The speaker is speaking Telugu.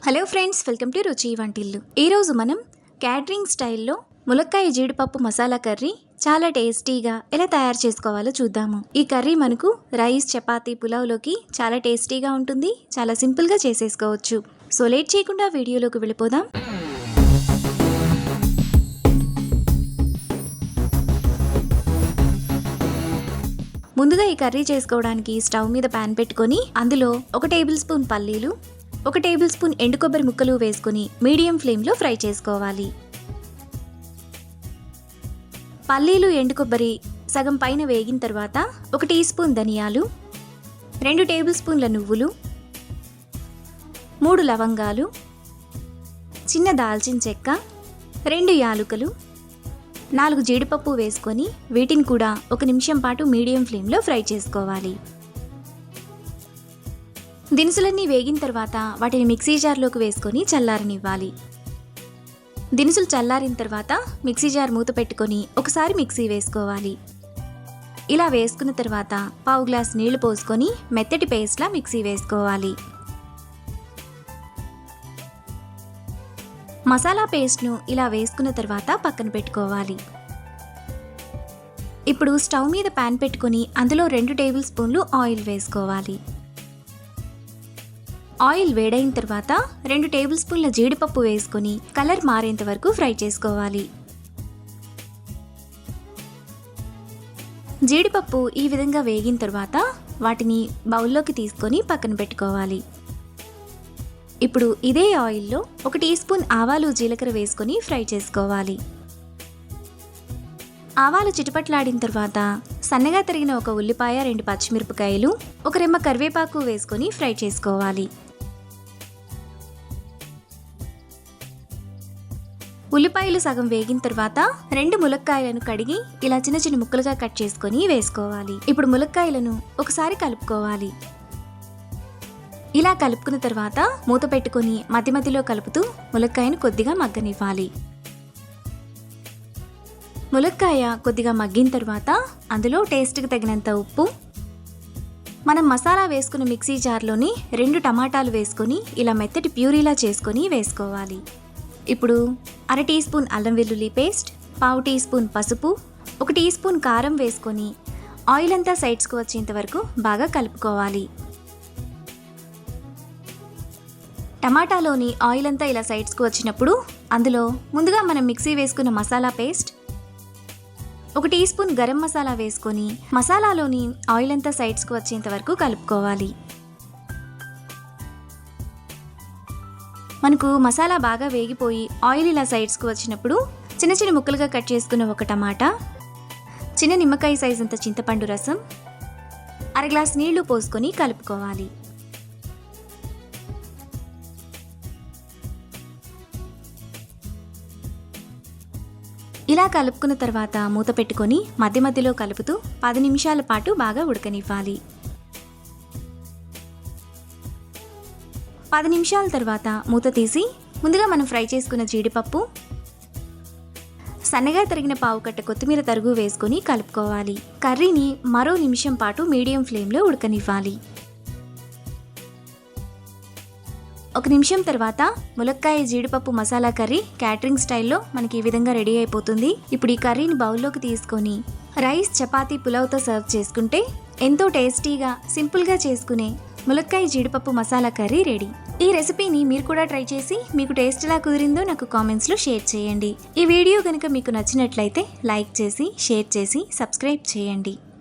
హలో ఫ్రెండ్స్, వెల్కమ్ టు రుచి వంటిల్లు. ఈరోజు మనం క్యాటరింగ్ స్టైల్లో ములక్కాయ జీడిపప్పు మసాలా కర్రీ చాలా టేస్టీగా ఎలా తయారు చేసుకోవాలో చూద్దాము. ఈ కర్రీ మనకు రైస్, చపాతీ, పులావ్లోకి చాలా టేస్టీగా ఉంటుంది. చాలా సింపుల్గా చేసేసుకోవచ్చు. సో లేట్ చేయకుండా వీడియోలోకి వెళ్ళిపోదాం. ముందుగా ఈ కర్రీ చేసుకోవడానికి స్టవ్ మీద ప్యాన్ పెట్టుకొని అందులో 1 టేబుల్ స్పూన్ పల్లీలు, 1 టేబుల్ స్పూన్ ఎండు కొబ్బరి ముక్కలు వేసుకుని మీడియం ఫ్లేమ్లో ఫ్రై చేసుకోవాలి. పల్లీలు, ఎండు కొబ్బరి సగం పైన వేగిన తర్వాత 1 టీ స్పూన్ ధనియాలు, 2 టేబుల్ స్పూన్ల నువ్వులు, 3 లవంగాలు, చిన్న దాల్చిన చెక్క, 2 యాలుకలు, 4 జీడిపప్పు వేసుకొని వీటిని కూడా 1 నిమిషం పాటు మీడియం ఫ్లేమ్లో ఫ్రై చేసుకోవాలి. దినుసులన్నీ వేగిన తర్వాత వాటిని మిక్సీ జార్లోకి వేసుకొని చల్లారనివ్వాలి. దినుసులు చల్లారిన తర్వాత మిక్సీ జార్ మూత పెట్టుకొని ఒకసారి మిక్సీ వేసుకోవాలి. ఇలా వేసుకున్న తర్వాత పావు గ్లాస్ నీళ్లు పోసుకొని మెత్తటి పేస్ట్లా మిక్సీ వేసుకోవాలి. మసాలా పేస్ట్ను ఇలా వేసుకున్న తర్వాత పక్కన పెట్టుకోవాలి. ఇప్పుడు స్టవ్ మీద ప్యాన్ పెట్టుకొని అందులో 2 టేబుల్ స్పూన్లు ఆయిల్ వేసుకోవాలి. ఆయిల్ వేడైన తర్వాత 2 టేబుల్ స్పూన్ల జీడిపప్పు వేసుకొని కలర్ మారేంత వరకు ఫ్రై చేసుకోవాలి. జీడిపప్పు ఈ విధంగా వేగిన తర్వాత వాటిని బౌల్లోకి తీసుకొని పక్కన పెట్టుకోవాలి. ఇప్పుడు ఇదే ఆయిల్లో 1 టీ స్పూన్ ఆవాలు, జీలకర్ర వేసుకొని ఫ్రై చేసుకోవాలి. ఆవాలు చిటపట్లాడిన తర్వాత సన్నగా తరిగిన 1 ఉల్లిపాయ, 2 పచ్చిమిరపకాయలు, 1 రెమ్మ కరివేపాకు వేసుకొని ఫ్రై చేసుకోవాలి. ఉల్లిపాయలు సగం వేగిన తర్వాత 2 ములక్కాయలను కడిగి ఇలా చిన్న చిన్న ముక్కలుగా కట్ చేసుకొని వేసుకోవాలి. ఇప్పుడు ములక్కాయలను ఒకసారి కలుపుకోవాలి. ఇలా కలుపుకున్న తర్వాత మూత పెట్టుకొని మధ్య మధ్యలో కలుపుతూ ములక్కాయను కొద్దిగా మగ్గనివ్వాలి. ములక్కాయ కొద్దిగా మగ్గిన తర్వాత అందులో టేస్ట్కి తగినంత ఉప్పు, మనం మసాలా వేసుకున్న మిక్సీ జార్లోని 2 టమాటాలు వేసుకొని ఇలా మెత్తటి ప్యూరీలా చేసుకొని వేసుకోవాలి. ఇప్పుడు 1/2 టీ స్పూన్ అల్లం వెల్లుల్లి పేస్ట్, పావు టీ స్పూన్ పసుపు, 1 టీ స్పూన్ కారం వేసుకొని ఆయిల్ అంతా సైడ్స్కు వచ్చేంత వరకు బాగా కలుపుకోవాలి. టమాటాలోని ఆయిల్ అంతా ఇలా సైడ్స్కు వచ్చినప్పుడు అందులో ముందుగా మనం మిక్సీ వేసుకున్న masala paste, 1 teaspoon garam masala వేసుకొని మసాలాలోని ఆయిల్ అంతా సైడ్స్కు వచ్చేంత వరకు కలుపుకోవాలి. మనకు మసాలా బాగా వేగిపోయి ఆయిల్ ఇలా సైడ్స్కు వచ్చినప్పుడు చిన్న చిన్న ముక్కలుగా కట్ చేసుకున్న 1 టమాటా, చిన్న నిమ్మకాయ సైజ్ అంత చింతపండు రసం, 1/2 గ్లాస్ నీళ్లు పోసుకొని కలుపుకోవాలి. ఇలా కలుపుకున్న తర్వాత మూత పెట్టుకొని మధ్య మధ్యలో కలుపుతూ 10 నిమిషాల పాటు బాగా ఉడకనివ్వాలి. 10 నిమిషాల తర్వాత మూత తీసి ముందుగా మనం ఫ్రై చేసుకున్న జీడిపప్పు, సన్నగా తరిగిన పావు కట్ట కొత్తిమీర తరుగు వేసుకొని కలుపుకోవాలి. కర్రీని మరో నిమిషం పాటు మీడియం ఫ్లేమ్లో ఉడకనివ్వాలి. 1 నిమిషం తర్వాత ములక్కాయ జీడిపప్పు మసాలా కర్రీ క్యాటరింగ్ స్టైల్లో మనకి ఈ విధంగా రెడీ అయిపోతుంది. ఇప్పుడు ఈ కర్రీని బౌల్లోకి తీసుకొని రైస్, చపాతీ, పులావ్తో సర్వ్ చేసుకుంటే ఎంతో టేస్టీగా సింపుల్గా చేసుకునే ములక్కాయ జీడిపప్పు మసాలా కర్రీ రెడీ. ఈ రెసిపీని మీరు కూడా ట్రై చేసి మీకు టేస్ట్ ఎలా కుదిరిందో నాకు కామెంట్స్లో షేర్ చేయండి. ఈ వీడియో కనుక మీకు నచ్చినట్లయితే లైక్ చేసి, షేర్ చేసి, సబ్స్క్రైబ్ చేయండి.